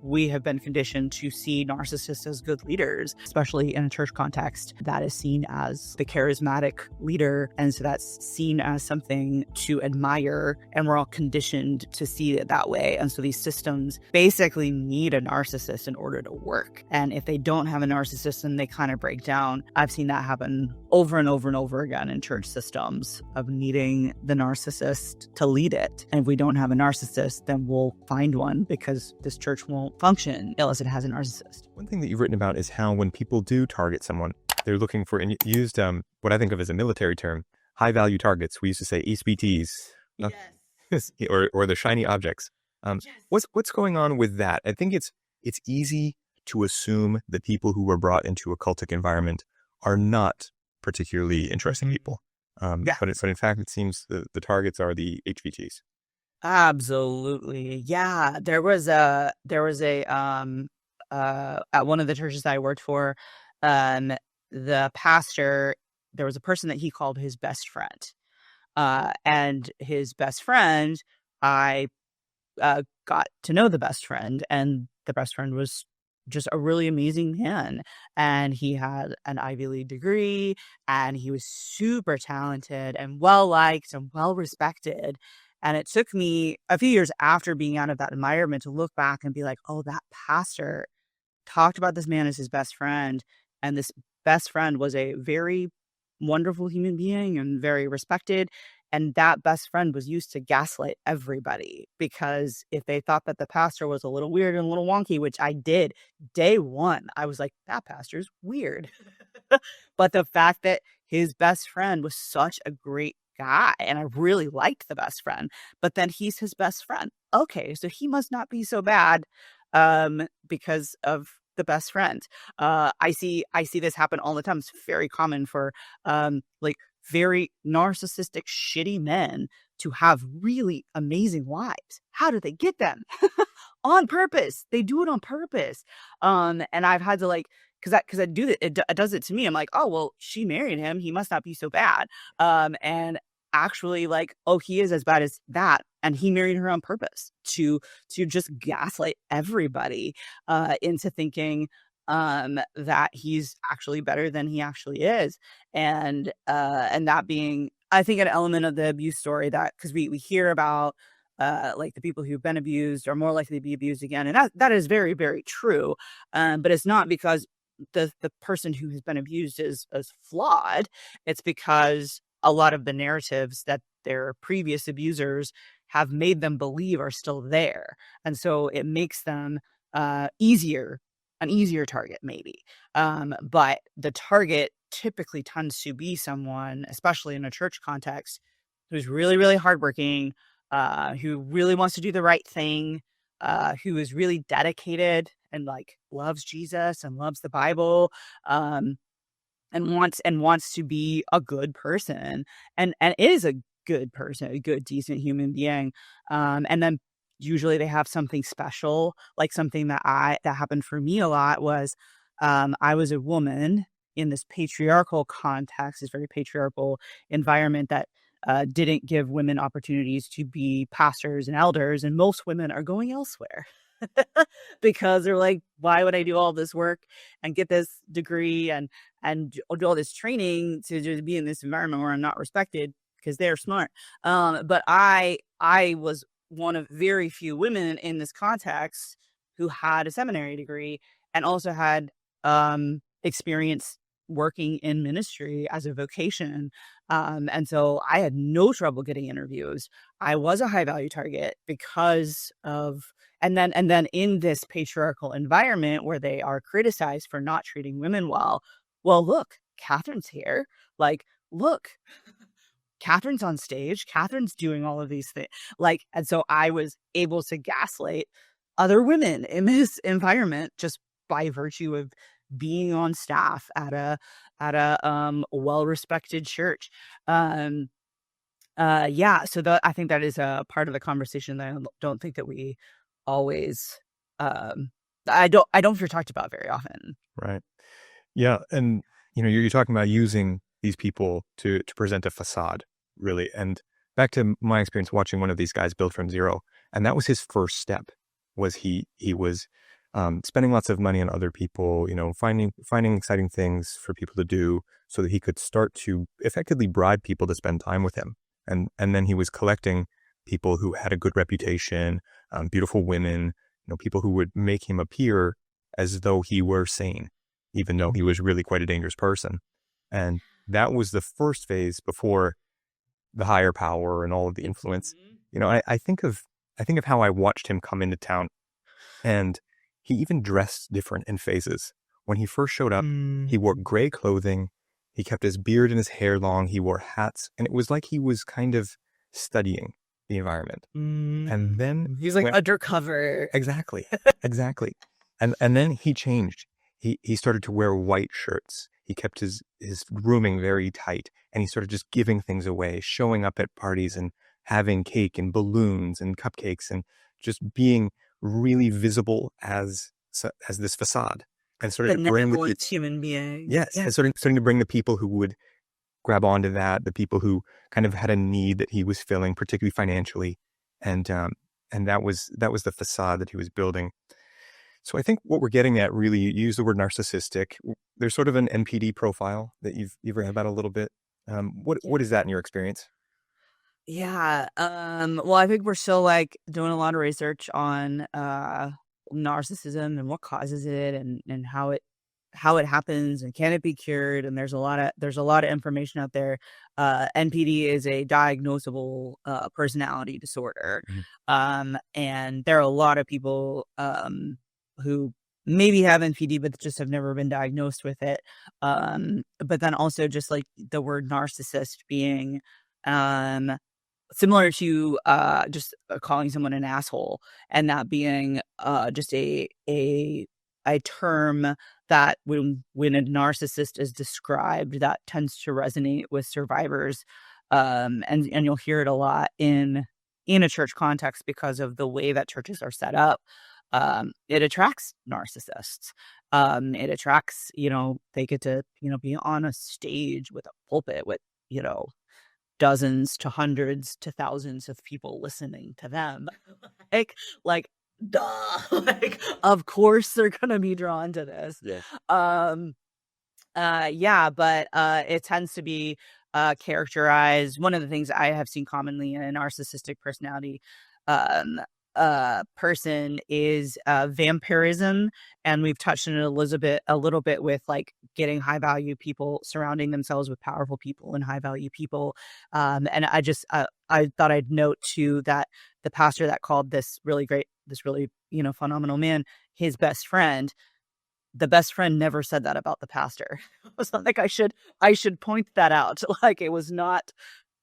we have been conditioned to see narcissists as good leaders, especially in a church context that is seen as the charismatic leader. And so that's seen as something to admire. And we're all conditioned to see it that way. And so these systems basically need a narcissist in order to work. And if they don't have a narcissist, then they kind of break down. I've seen that happen over and over and over again in church systems of needing the narcissist to lead it. And if we don't have a narcissist, then we'll find one because this church won't function unless it has a narcissist. One thing that you've written about is how when people do target someone, they're looking for, and you used what I think of as a military term, high value targets. We used to say HBTs, Yes. or the shiny objects. Yes. What's going on with that? I think it's easy to assume that people who were brought into a cultic environment are not particularly interesting people. But in fact, it seems the targets are the HVTs. Absolutely. Yeah. There was a at one of the churches I worked for, the pastor, there was a person that he called his best friend. And his best friend, I got to know the best friend, and the best friend was just a really amazing man. And he had an Ivy League degree, and he was super talented and well-liked and well-respected. And it took me a few years after being out of that environment to look back and be like, oh, that pastor talked about this man as his best friend. And this best friend was a very wonderful human being and very respected. And that best friend was used to gaslight everybody, because if they thought that the pastor was a little weird and a little wonky, which I did day one, I was like, that pastor's weird. But the fact that his best friend was such a great guy, and I really liked the best friend, but then he's his best friend. Okay, so he must not be so bad because of the best friend. I see this happen all the time. It's very common for like very narcissistic, shitty men to have really amazing wives. How do they get them? On purpose. They do it on purpose. And I've had to because I do it does it to me. I'm like, oh, well, she married him. He must not be so bad. And actually, oh, he is as bad as that. And he married her on purpose to just gaslight everybody into thinking that he's actually better than he actually is. And that being, I think, an element of the abuse story, that because we hear about the people who've been abused are more likely to be abused again. And that is very, very true. But it's not because the person who has been abused is flawed. It's because a lot of the narratives that their previous abusers have made them believe are still there. And so it makes them an easier target, maybe. But the target typically tends to be someone, especially in a church context, who's really, really hardworking, who really wants to do the right thing, who is really dedicated and loves Jesus and loves the Bible, and wants to be a good person, and is a good person, a good, decent human being. And then usually they have something special, like something that happened for me a lot was, I was a woman in this patriarchal context, this very patriarchal environment that didn't give women opportunities to be pastors and elders. And most women are going elsewhere because they're like, why would I do all this work and get this degree and do all this training to just be in this environment where I'm not respected because they're smart. But I was one of very few women in this context who had a seminary degree and also had experience working in ministry as a vocation. And so I had no trouble getting interviews. I was a high value target because of, and then in this patriarchal environment where they are criticized for not treating women well, look, Catherine's here. Look, Catherine's on stage. Catherine's doing all of these things. And so I was able to gaslight other women in this environment just by virtue of being on staff at a well-respected church. So I think that is a part of the conversation that I don't think that we always I don't hear talked about very often. Right. Yeah. And you're talking about using these people to present a facade, really. And back to my experience watching one of these guys build from zero, and that was his first step. Was he was spending lots of money on other people, finding exciting things for people to do so that he could start to effectively bribe people to spend time with him. And then he was collecting people who had a good reputation, beautiful women, people who would make him appear as though he were sane, even though he was really quite a dangerous person. And that was the first phase before the higher power and all of the influence. I think of how I watched him come into town, and he even dressed different in phases. When he first showed up, he wore gray clothing. He kept his beard and his hair long. He wore hats, and it was like he was kind of studying the environment. And then he's like undercover. Exactly. And then he changed. He started to wear white shirts. He kept his grooming very tight, and he started just giving things away, showing up at parties and having cake and balloons and cupcakes, and just being really visible as this facade, and started to bring the human being. Yes, and starting to bring the people who would grab onto that, the people who kind of had a need that he was filling, particularly financially, and that was the facade that he was building. So I think what we're getting at, really, you use the word narcissistic. There's sort of an NPD profile that you've read about a little bit. What is that in your experience? Yeah. Well, I think we're still like doing a lot of research on narcissism and what causes it, and how it happens, and can it be cured. And there's a lot of information out there. NPD is a diagnosable personality disorder. And there are a lot of people who maybe have NPD but just have never been diagnosed with it. But then also just like the word narcissist being similar to just calling someone an asshole, and that being just a term that when a narcissist is described, that tends to resonate with survivors. And you'll hear it a lot in a church context because of the way that churches are set up. It attracts narcissists. It attracts, they get to, be on a stage with a pulpit with, dozens to hundreds to thousands of people listening to them. like, duh, like, of course they're gonna be drawn to this. Yeah. Yeah, but it tends to be characterized. One of the things I have seen commonly in a narcissistic personality person is vampirism, and we've touched on it a little bit with like getting high value people, surrounding themselves with powerful people and high value people. And I thought I'd note too that the pastor that called this really phenomenal man his best friend, the best friend never said that about the pastor. It's not like I should point that out. Like, it was not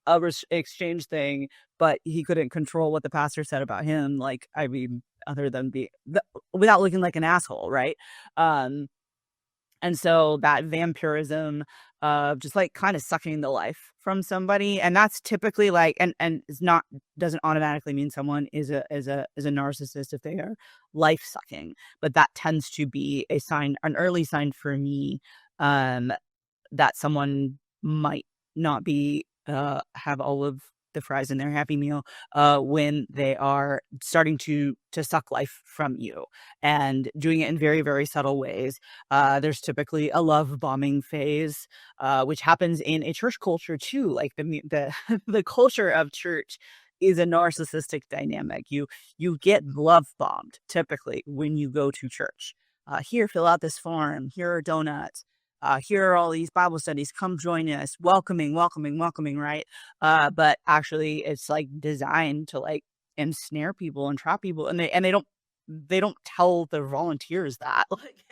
a exchange thing, but he couldn't control what the pastor said about him. Like, I mean, other than without looking like an asshole, right? And so that vampirism of just like kind of sucking the life from somebody, and that's typically like, and it's not, doesn't automatically mean someone is a narcissist if they are life sucking, but that tends to be an early sign for me that someone might not be have all of the fries in their Happy Meal when they are starting to suck life from you, and doing it in very, very subtle ways. There's typically a love bombing phase, which happens in a church culture too. Like the the culture of church is a narcissistic dynamic. You get love bombed typically when you go to church. Here, fill out this form. Here are donuts. Here are all these Bible studies. Come join us. Welcoming, right? But actually, it's like designed to like ensnare people and trap people, and they don't tell the volunteers that, like,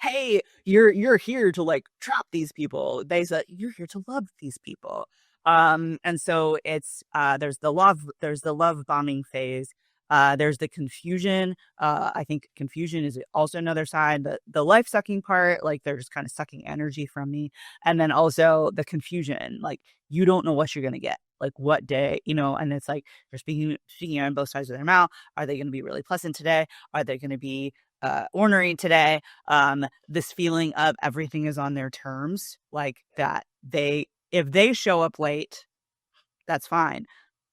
hey, you're here to like trap these people. They said you're here to love these people. And so it's there's the love bombing phase. There's the confusion. I think confusion is also another side. The life sucking part, like they're just kind of sucking energy from me. And then also the confusion, like you don't know what you're going to get, like what day, and it's like they're speaking on both sides of their mouth. Are they going to be really pleasant today? Are they going to be ornery today? This feeling of everything is on their terms, like that if they show up late, that's fine.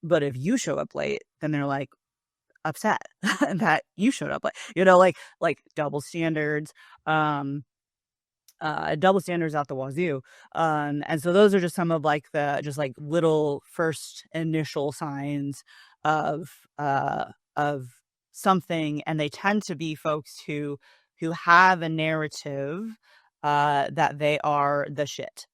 But if you show up late, then they're like, upset that you showed up late. You know, like double standards out the wazoo. And so those are just some of like the just like little first initial signs of of something, and they tend to be folks who have a narrative that they are the shit.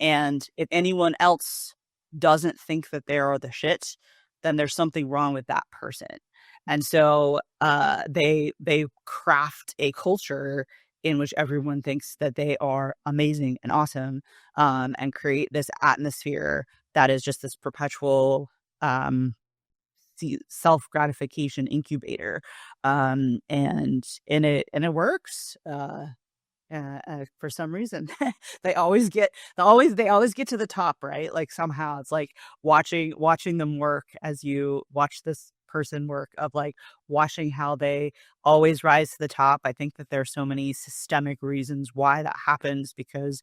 And if anyone else doesn't think that they are the shit, then there's something wrong with that person. And so they craft a culture in which everyone thinks that they are amazing and awesome, and create this atmosphere that is just this perpetual um, self gratification incubator, and it works. For some reason, they always get to the top, right? Like somehow it's like watching them work as you watch this person work, of like watching how they always rise to the top. I think that there's so many systemic reasons why that happens, because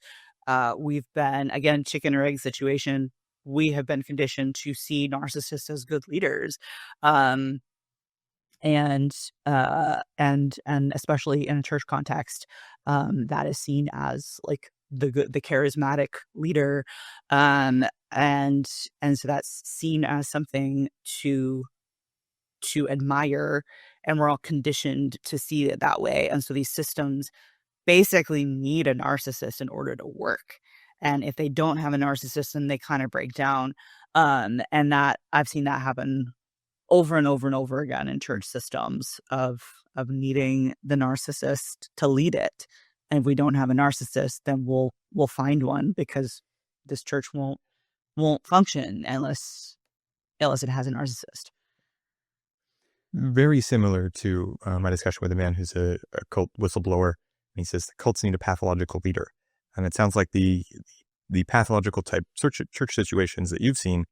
we've been, again, chicken or egg situation. We have been conditioned to see narcissists as good leaders. Um, and especially in a church context, that is seen as like the charismatic leader, um and and so that's seen as something to admire, and we're all conditioned to see it that way. And so these systems basically need a narcissist in order to work, and if they don't have a narcissist, then they kind of break down. And that I've seen that happen over and over and over again in church systems, of needing the narcissist to lead it. And if we don't have a narcissist, then we'll find one, because this church won't function unless it has a narcissist. Very similar to my discussion with a man who's a cult whistleblower. And he says the cults need a pathological leader. And it sounds like the pathological type church situations that you've seen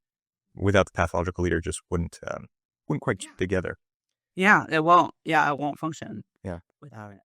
without the pathological leader just wouldn't quite keep together. Yeah, it won't. Yeah, it won't function. Yeah. Without it.